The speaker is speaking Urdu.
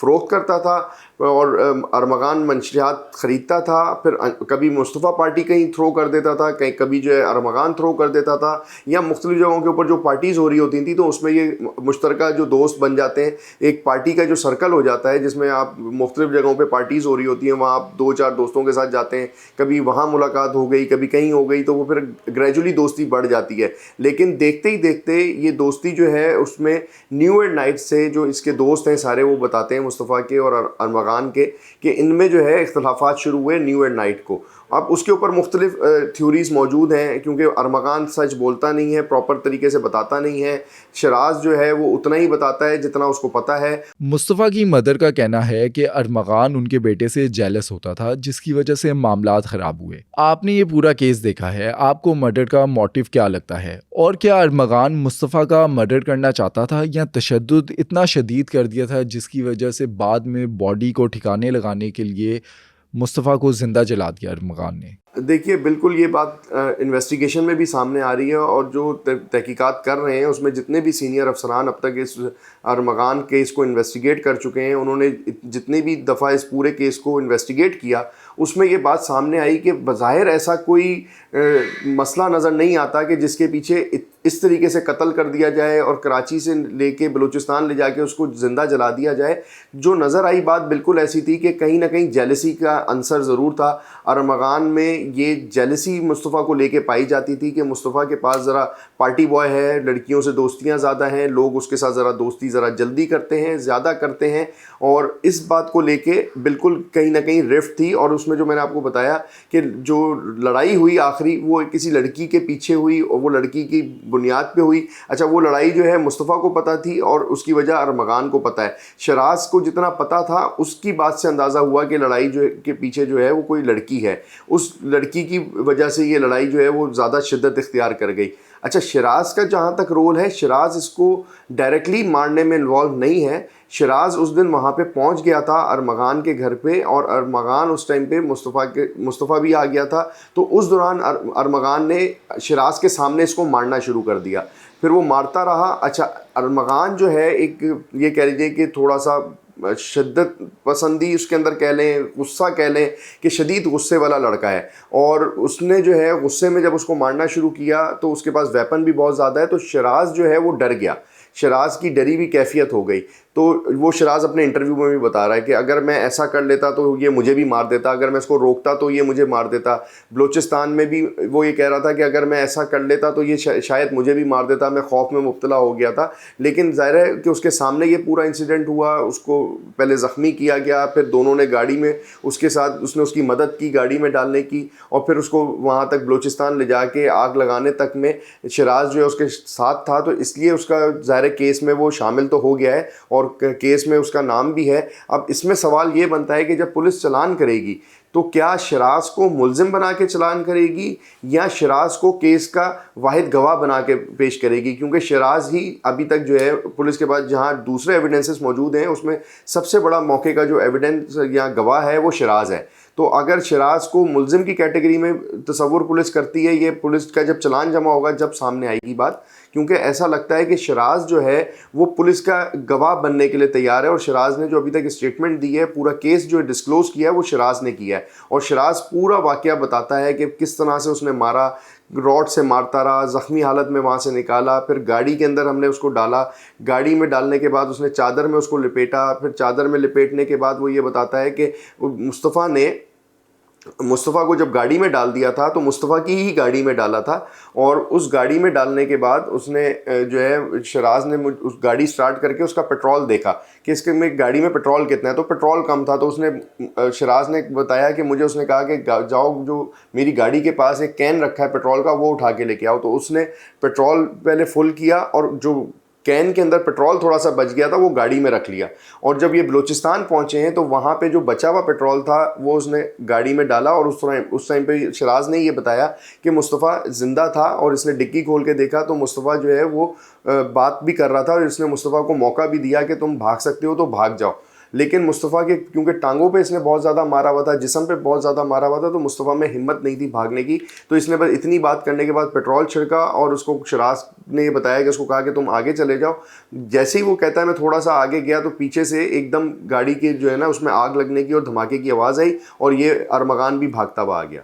فروخت کرتا تھا اور ارمغان منشیات خریدتا تھا، پھر کبھی مصطفیٰ پارٹی کہیں تھرو کر دیتا تھا، کبھی جو ہے ارمغان تھرو کر دیتا تھا، یا مختلف جگہوں کے اوپر جو پارٹیز ہو رہی ہوتی تھیں تو اس میں یہ مشترکہ جو دوست بن جاتے ہیں، ایک پارٹی کا جو سرکل ہو جاتا ہے جس میں آپ مختلف جگہوں پہ پارٹیز ہو رہی ہوتی ہیں، وہاں آپ 2-4 دوستوں کے ساتھ جاتے ہیں، کبھی وہاں ملاقات ہو گئی، کبھی کہیں ہو گئی، تو وہ پھر گریجولی دوستی بڑھ جاتی ہے. لیکن دیکھتے ہی دیکھتے یہ دوستی جو ہے اس میں نیو اینڈ نائٹ سے جو اس کے دوست ہیں سارے وہ بتاتے ہیں مصطفیٰ کے اور ارمغان کے کہ ان میں جو ہے اختلافات شروع ہوئے نیو اینڈ نائٹ کو. اب اس کے اوپر مختلف تھیوریز موجود ہیں کیونکہ ارمغان سچ بولتا نہیں ہے، پراپر طریقے سے بتاتا نہیں ہے. شراز جو ہے وہ اتنا ہی بتاتا ہے جتنا اس کو پتہ ہے. مصطفیٰ کی مدر کا کہنا ہے کہ ارمغان ان کے بیٹے سے جیلس ہوتا تھا جس کی وجہ سے معاملات خراب ہوئے. آپ نے یہ پورا کیس دیکھا ہے، آپ کو مرڈر کا موٹیو کیا لگتا ہے؟ اور کیا ارمغان مصطفیٰ کا مرڈر کرنا چاہتا تھا یا تشدد اتنا شدید کر دیا تھا جس کی وجہ سے بعد میں باڈی کو ٹھکانے لگانے کے لیے مصطفیٰ کو زندہ جلا دیا ارمغان نے؟ دیکھیے بالکل یہ بات انویسٹیگیشن میں بھی سامنے آ رہی ہے، اور جو تحقیقات کر رہے ہیں اس میں جتنے بھی سینئر افسران اب تک اس ارمغان کیس کو انویسٹیگیٹ کر چکے ہیں، انہوں نے جتنی بھی دفعہ اس پورے کیس کو انویسٹیگیٹ کیا اس میں یہ بات سامنے آئی کہ بظاہر ایسا کوئی مسئلہ نظر نہیں آتا کہ جس کے پیچھے اس طریقے سے قتل کر دیا جائے اور کراچی سے لے کے بلوچستان لے جا کے اس کو زندہ جلا دیا جائے. جو نظر آئی بات بالکل ایسی تھی کہ کہیں نہ کہیں جیلسی کا عنصر ضرور تھا. ارمغان میں یہ جیلسی مصطفیٰ کو لے کے پائی جاتی تھی کہ مصطفیٰ کے پاس ذرا پارٹی بوائے ہے، لڑکیوں سے دوستیاں زیادہ ہیں، لوگ اس کے ساتھ ذرا دوستی ذرا جلدی کرتے ہیں، زیادہ کرتے ہیں، اور اس بات کو لے کے بالکل کہیں نہ کہیں رفٹ تھی. اور اس میں جو میں نے آپ کو بتایا کہ جو لڑائی ہوئی آخری وہ کسی لڑکی کے پیچھے ہوئی اور وہ لڑکی کی بنیاد پہ ہوئی. اچھا وہ لڑائی جو ہے مصطفیٰ کو پتہ تھی اور اس کی وجہ ارمغان کو پتہ ہے. شراز کو جتنا پتہ تھا اس کی بات سے اندازہ ہوا کہ لڑائی جو کے پیچھے جو ہے وہ کوئی لڑکی ہے، اس لڑکی کی وجہ سے یہ لڑائی جو ہے وہ زیادہ شدت اختیار کر گئی. اچھا شراز کا جہاں تک رول ہے، شراز اس کو ڈائریکٹلی مارنے میں انوالو نہیں ہے. شراز اس دن وہاں پہ پہنچ گیا تھا ارمغان کے گھر پہ، اور ارمغان اس ٹائم پہ مصطفیٰ بھی آ گیا تھا، تو اس دوران ارمغان نے شراز کے سامنے اس کو مارنا شروع کر دیا. پھر وہ مارتا رہا. اچھا ارمغان جو ہے ایک یہ کہہ لیجیے کہ تھوڑا سا شدت پسندی اس کے اندر کہہ لیں، غصہ کہہ لیں کہ شدید غصے والا لڑکا ہے، اور اس نے جو ہے غصے میں جب اس کو مارنا شروع کیا تو اس کے پاس ویپن بھی بہت زیادہ ہے. تو شراز جو ہے وہ ڈر گیا، شراز کی ڈری ہوئی کیفیت ہو گئی. تو وہ شراز اپنے انٹرویو میں بھی بتا رہا ہے کہ اگر میں ایسا کر لیتا تو یہ مجھے بھی مار دیتا، اگر میں اس کو روکتا تو یہ مجھے مار دیتا. بلوچستان میں بھی وہ یہ کہہ رہا تھا کہ اگر میں ایسا کر لیتا تو یہ شاید مجھے بھی مار دیتا، میں خوف میں مبتلا ہو گیا تھا. لیکن ظاہر ہے کہ اس کے سامنے یہ پورا انسیڈنٹ ہوا، اس کو پہلے زخمی کیا گیا، پھر دونوں نے گاڑی میں اس کے ساتھ اس نے اس کی مدد کی گاڑی میں ڈالنے کی، اور پھر اس کو وہاں تک بلوچستان لے جا کے آگ لگانے تک میں شراز جو ہے اس کے ساتھ تھا. تو اس لیے اس کا ظاہر کیس میں وہ شامل تو ہو گیا ہے اور کیس میں اس کا نام بھی ہے. اب اس میں سوال یہ بنتا ہے کہ جب پولیس چلان کرے گی تو کیا شراز کو ملزم بنا کے چلان کرے گی یا شراز کو کیس کا واحد گواہ بنا کے پیش کرے گی؟ کیونکہ شراز ہی ابھی تک جو ہے پولیس کے پاس جہاں دوسرے ایویڈنسز موجود ہیں اس میں سب سے بڑا موقع کا جو ایویڈنس یا گواہ ہے وہ شراز ہے. تو اگر شراز کو ملزم کی کیٹیگری میں تصور پولیس کرتی ہے، یہ پولیس کا جب چلان جمع ہوگا جب سامنے آئے گی بات، کیونکہ ایسا لگتا ہے کہ شراز جو ہے وہ پولیس کا گواہ بننے کے لیے تیار ہے. اور شراز نے جو ابھی تک اسٹیٹمنٹ دی ہے، پورا کیس جو ڈسکلوز کیا ہے وہ شراز نے کیا ہے، اور شراز پورا واقعہ بتاتا ہے کہ کس طرح سے اس نے مارا، راڈ سے مارتا رہا، زخمی حالت میں وہاں سے نکالا، پھر گاڑی کے اندر ہم نے اس کو ڈالا، گاڑی میں ڈالنے کے بعد اس نے چادر میں اس کو لپیٹا، پھر چادر میں لپیٹنے کے بعد وہ یہ بتاتا ہے کہ مصطفیٰ کو جب گاڑی میں ڈال دیا تھا تو مصطفیٰ کی ہی گاڑی میں ڈالا تھا، اور اس گاڑی میں ڈالنے کے بعد اس نے جو ہے شراز نے اس گاڑی سٹارٹ کر کے اس کا پیٹرول دیکھا کہ اس کے میں گاڑی میں پیٹرول کتنا ہے، تو پیٹرول کم تھا. تو اس نے شراز نے بتایا کہ مجھے اس نے کہا کہ جاؤ جو میری گاڑی کے پاس ایک کین رکھا ہے پیٹرول کا وہ اٹھا کے لے کے آؤ. تو اس نے پیٹرول پہلے فل کیا اور جو کین کے اندر پیٹرول تھوڑا سا بچ گیا تھا وہ گاڑی میں رکھ لیا، اور جب یہ بلوچستان پہنچے ہیں تو وہاں پہ جو بچا ہوا پیٹرول تھا وہ اس نے گاڑی میں ڈالا. اور اس ٹائم پہ شراز نے یہ بتایا کہ مصطفیٰ زندہ تھا، اور اس نے ڈگی کھول کے دیکھا تو مصطفیٰ جو ہے وہ بات بھی کر رہا تھا، اور اس نے مصطفیٰ کو موقع بھی دیا کہ تم بھاگ سکتے ہو تو بھاگ جاؤ. لیکن مصطفیٰ کے کیونکہ ٹانگوں پہ اس نے بہت زیادہ مارا ہوا تھا, جسم پہ بہت زیادہ مارا ہوا تھا, تو مصطفیٰ میں ہمت نہیں تھی بھاگنے کی, تو اس نے بس اتنی بات کرنے کے بعد پیٹرول چھڑکا اور اس کو شراز نے یہ بتایا کہ اس کو کہا کہ تم آگے چلے جاؤ. جیسے ہی وہ کہتا ہے میں تھوڑا سا آگے گیا تو پیچھے سے ایک دم گاڑی کی جو ہے نا اس میں آگ لگنے کی اور دھماکے کی آواز آئی, اور یہ ارمغان بھی بھاگتا ہوا آ گیا.